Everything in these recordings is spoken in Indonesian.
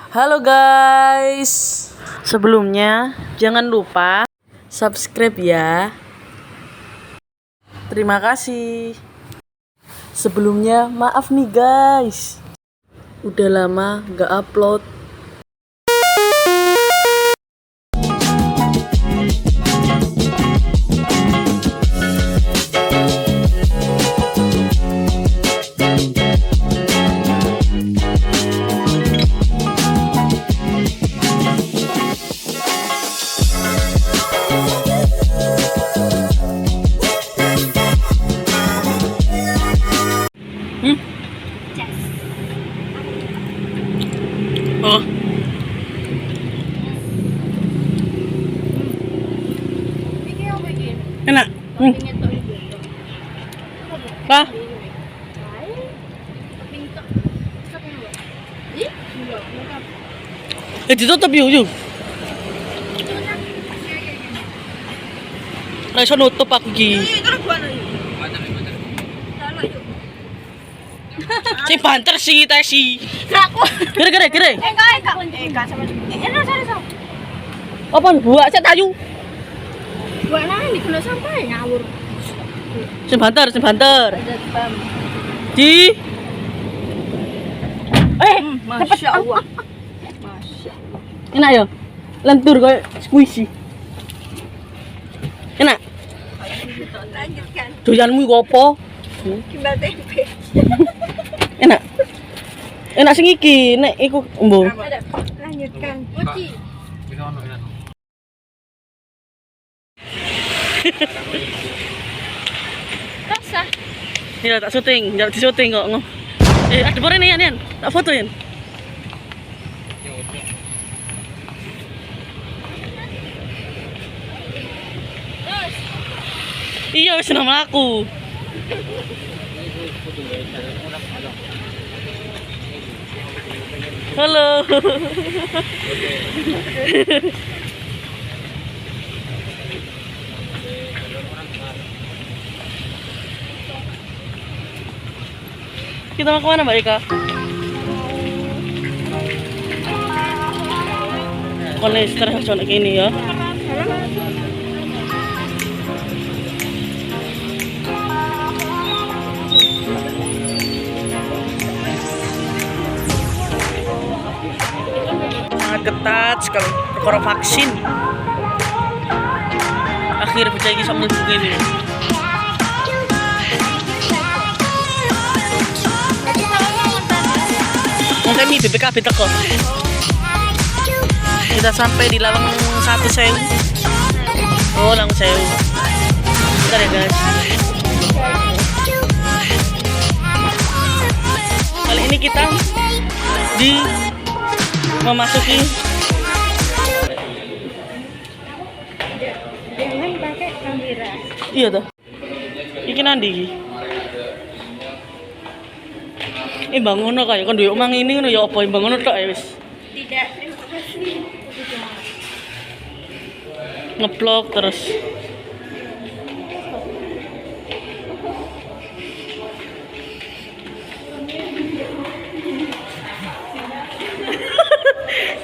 Halo guys, sebelumnya jangan lupa subscribe ya. Terima kasih. Sebelumnya maaf nih guys, udah lama gak upload. Oh. Enak. Apa? Ditutup yuk. Rasa nutup aku ki. Si banter si tesi. Kira. Apa buat saya tayu? Buat nang di kena sampai ngawur. Si banter. Di. Masya Allah. Enak ya? Lentur kayak squishy. Enak? Lanjutkan. Doyanmu iku apa? Kimbal tempe. Enak? Enak sing iki, nek iku embo. Lanjutkan. Uci. Rasa. Ya tak syuting, jangan di syuting kok. Ada pore nih Yan. Tak fotoin. Iya wis nama aku. Halo. Kita mau kemana Mbak Ika? Konester coba gini ya. Sangat ketat sekali perkara vaksin. Akhir percaya kisah mlebu ini. Mungkin nih BPKB teko. Kita sampai di Lawang 1.000. Oh, Lawang 1.000. Bentar ya guys. Kali ini kita memasuki. Jangan pakai kamera. Iya toh. Iki nandi iki. Bangun kayak kon duwe omang ini ngono ya apa bangun tok ya wis. Tidak, terima kasih. Ngeblok terus.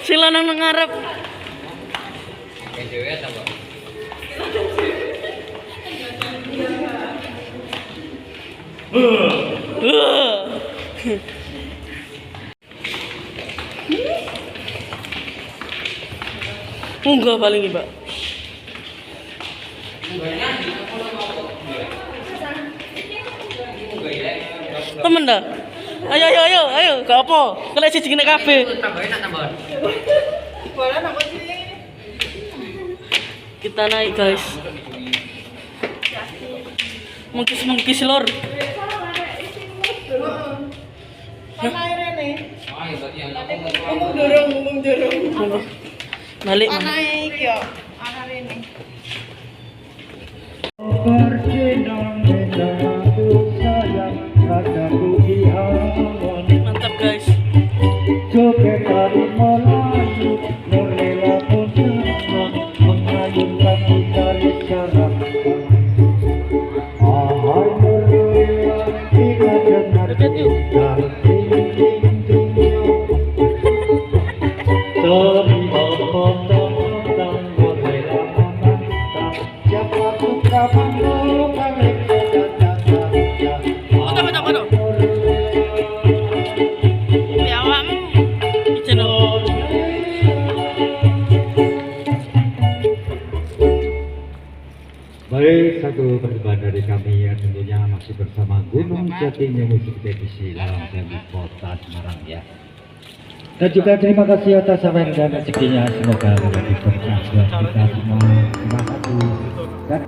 Si lanang nang ngarep. Enggak paling Mbak. Temen dah. Ayo, gak apa. Kalau siji kena kabeh. Kita naik, guys. Mengkis lor. Ngomong dorong. Balik. Naik yo. Ana rene. Mantap guys. Dekat yuk. masih bersama Gunung Jatinya Musik Edisi Lawang Sewu Kota Semarang ya. Dan juga terima kasih atas sabar dan rezekinya, semoga menjadi berkah buat kita semua. Terima kasih. Dan